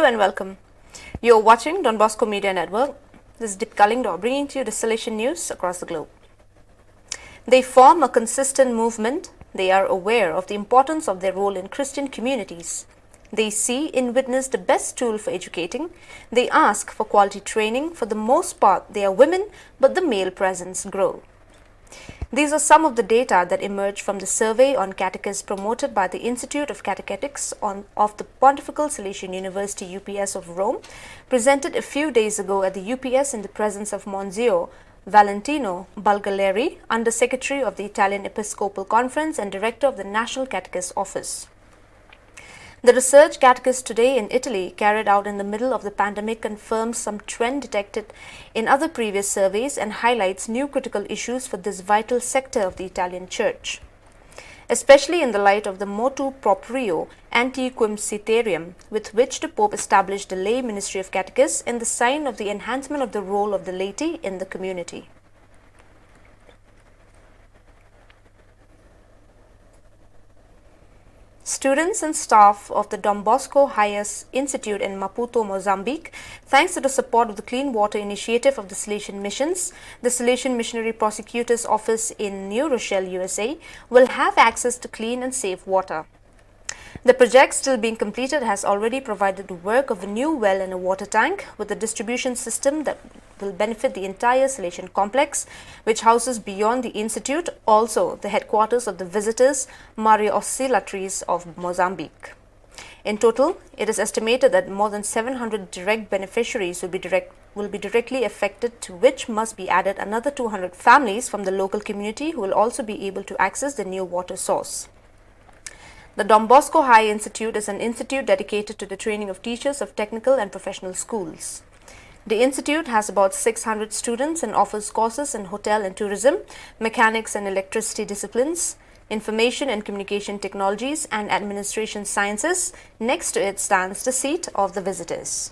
Hello and welcome. You're watching Don Bosco Media Network. This is Deep Kalingdo bringing to you the Salesian news across the globe. They form a consistent movement. They are aware of the importance of their role in Christian communities. They see in witness the best tool for educating. They ask for quality training. For the most part, they are women, but the male presence grow. These are some of the data that emerged from the survey on catechists promoted by the Institute of Catechetics of the Pontifical Salesian University UPS of Rome, presented a few days ago at the UPS in the presence of Monsignor Valentino Bulgaleri, Under-Secretary of the Italian Episcopal Conference and Director of the National Catechist Office. The research Catechists Today in Italy, carried out in the middle of the pandemic, confirms some trend detected in other previous surveys and highlights new critical issues for this vital sector of the Italian Church, especially in the light of the motu proprio Antiquum Ceterum, with which the Pope established the lay ministry of catechists and the sign of the enhancement of the role of the laity in the community. Students and staff of the Dom Bosco Hayes Institute in Maputo, Mozambique, thanks to the support of the Clean Water Initiative of the Salesian Missions, the Salesian Missionary Prosecutor's Office in New Rochelle, USA, will have access to clean and safe water. The project, still being completed, has already provided the work of a new well and a water tank with a distribution system that will benefit the entire Salesian complex, which houses beyond the Institute also the headquarters of the Visitors Maria Oscillatries of Mozambique. In total, it is estimated that more than 700 direct beneficiaries will be directly affected, to which must be added another 200 families from the local community who will also be able to access the new water source. The Dom Bosco High Institute is an institute dedicated to the training of teachers of technical and professional schools. The institute has about 600 students and offers courses in hotel and tourism, mechanics and electricity disciplines, information and communication technologies, and administration sciences. Next to it stands the seat of the visitors.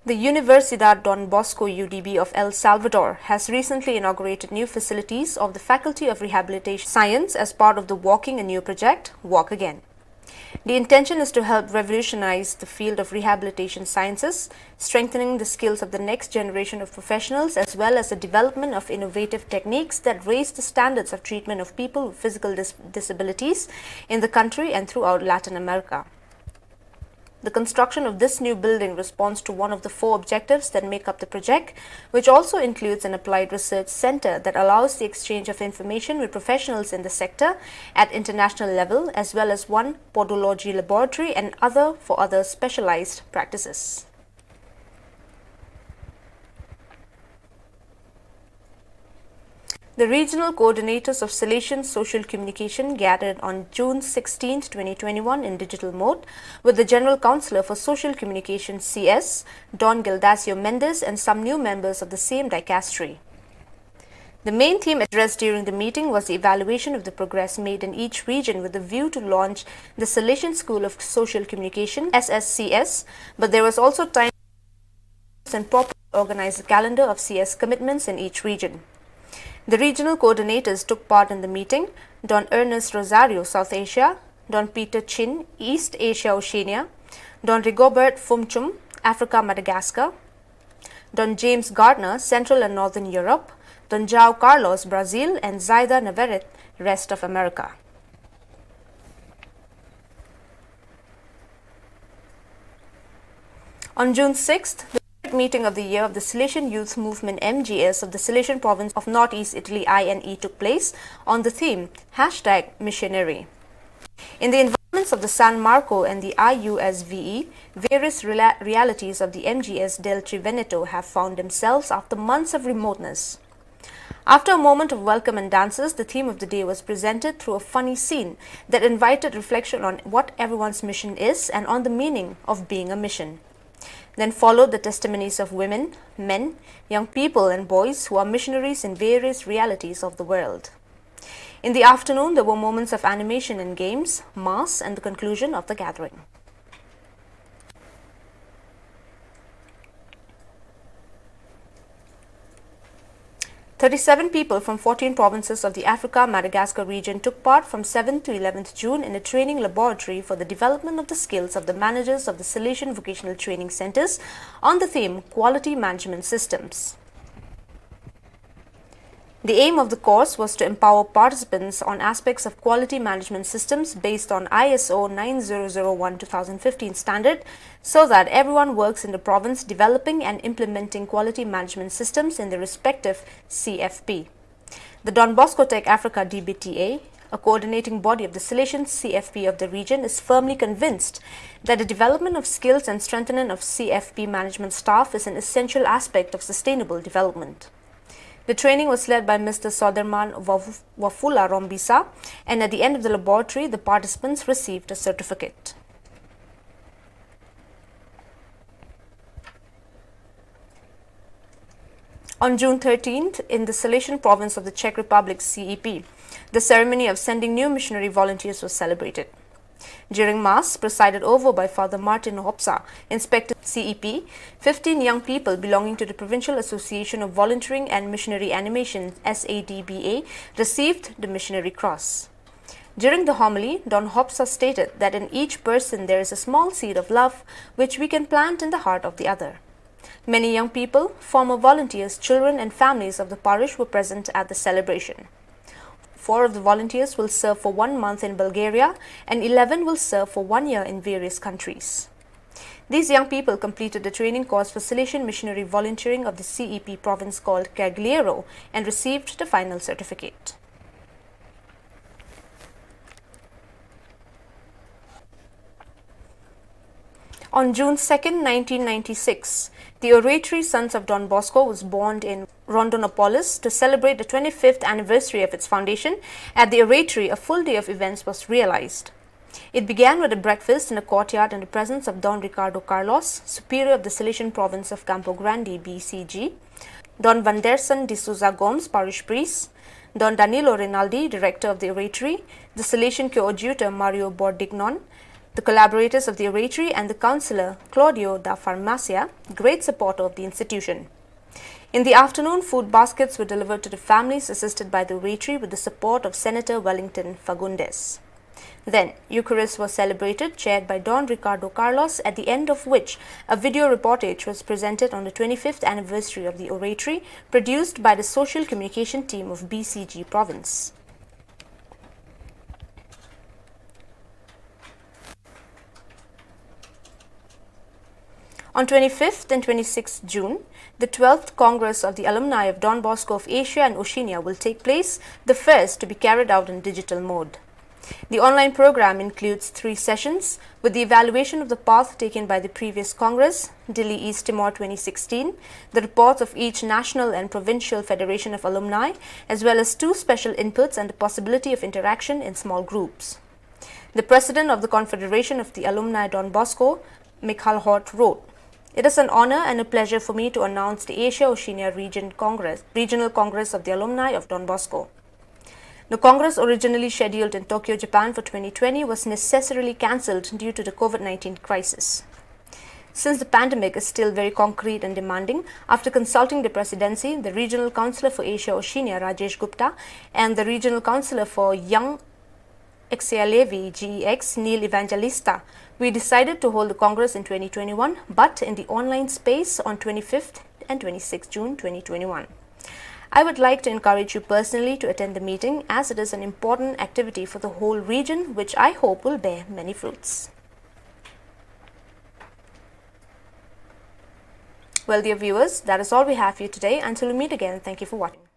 The Universidad Don Bosco UDB of El Salvador has recently inaugurated new facilities of the Faculty of Rehabilitation Science as part of the Walking a New project, Walk Again. The intention is to help revolutionize the field of rehabilitation sciences, strengthening the skills of the next generation of professionals, as well as the development of innovative techniques that raise the standards of treatment of people with physical disabilities in the country and throughout Latin America. The construction of this new building responds to one of the 4 objectives that make up the project, which also includes an applied research center that allows the exchange of information with professionals in the sector at international level, as well as one podology laboratory and other for other specialized practices. The regional coordinators of Salesian social communication gathered on June 16, 2021 in digital mode with the General Counsellor for Social Communication CS, Don Gildacio Mendes, and some new members of the same dicastery. The main theme addressed during the meeting was the evaluation of the progress made in each region with a view to launch the Salesian School of Social Communication SSCS, but there was also time and properly organize a calendar of CS commitments in each region. The regional coordinators took part in the meeting: Don Ernest Rosario, South Asia; Don Peter Chin, East Asia Oceania; Don Rigobert Fumchum, Africa Madagascar; Don James Gardner, Central and Northern Europe; Don João Carlos, Brazil; and Zaida Navarrete, rest of America. On June 6th, meeting of the year of the Salesian Youth Movement MGS of the Salesian province of Northeast Italy INE took place on the theme #Missionary. In the environments of the San Marco and the IUSVE, various realities of the MGS del Triveneto have found themselves after months of remoteness. After a moment of welcome and dances, the theme of the day was presented through a funny scene that invited reflection on what everyone's mission is and on the meaning of being a mission. Then followed the testimonies of women, men, young people and boys who are missionaries in various realities of the world. In the afternoon, there were moments of animation and games, mass, and the conclusion of the gathering. 37 people from 14 provinces of the Africa-Madagascar region took part from 7th to 11th June in a training laboratory for the development of the skills of the managers of the Salesian vocational training centers on the theme Quality Management Systems. The aim of the course was to empower participants on aspects of quality management systems based on ISO 9001:2015 standard so that everyone works in the province developing and implementing quality management systems in their respective CFP. The Don Bosco Tech Africa DBTA, a coordinating body of the Salesian CFP of the region, is firmly convinced that the development of skills and strengthening of CFP management staff is an essential aspect of sustainable development. The training was led by Mr. Soderman Wafula Rombisa, and at the end of the laboratory, the participants received a certificate. On June 13th, in the Salesian province of the Czech Republic CEP, the ceremony of sending new missionary volunteers was celebrated. During Mass, presided over by Father Martin Hopsa, Inspector CEP, 15 young people belonging to the Provincial Association of Volunteering and Missionary Animation SADBA received the Missionary Cross. During the homily, Don Hopsa stated that in each person there is a small seed of love which we can plant in the heart of the other. Many young people, former volunteers, children and families of the parish were present at the celebration. 4 of the volunteers will serve for 1 month in Bulgaria and 11 will serve for 1 year in various countries. These young people completed the training course for Salesian missionary volunteering of the CEP province called Cagliero and received the final certificate. On June 2, 1996, the Oratory Sons of Don Bosco was born in Rondonópolis to celebrate the 25th anniversary of its foundation. At the Oratory, a full day of events was realized. It began with a breakfast in a courtyard in the presence of Don Ricardo Carlos, Superior of the Salesian province of Campo Grande, BCG, Don Vanderson de Souza Gomes, Parish Priest, Don Danilo Rinaldi, Director of the Oratory, the Salesian Coadjutor Mario Bordignon, the collaborators of the Oratory and the councillor Claudio da Farmacia, great supporter of the institution. In the afternoon, food baskets were delivered to the families assisted by the Oratory with the support of Senator Wellington Fagundes. Then, Eucharist was celebrated, chaired by Don Ricardo Carlos, at the end of which a video reportage was presented on the 25th anniversary of the Oratory, produced by the Social Communication Team of BCG Province. On 25th and 26th June, the 12th Congress of the Alumni of Don Bosco of Asia and Oceania will take place, the first to be carried out in digital mode. The online program includes 3 sessions, with the evaluation of the path taken by the previous Congress, Dili East Timor 2016, the reports of each national and provincial federation of alumni, as well as 2 special inputs and the possibility of interaction in small groups. The President of the Confederation of the Alumni Don Bosco, Meghalaya, wrote, "It is an honor and a pleasure for me to announce the Asia-Oceania Regional Congress of the Alumni of Don Bosco. The Congress, originally scheduled in Tokyo, Japan for 2020, was necessarily cancelled due to the COVID-19 crisis. Since the pandemic is still very concrete and demanding, after consulting the Presidency, the Regional Councillor for Asia-Oceania, Rajesh Gupta, and the Regional Councillor for Young Exealevi, GEX, Neil Evangelista, we decided to hold the Congress in 2021, but in the online space on 25th and 26th June 2021. I would like to encourage you personally to attend the meeting, as it is an important activity for the whole region, which I hope will bear many fruits." Well, dear viewers, that is all we have for you today. Until we meet again, thank you for watching.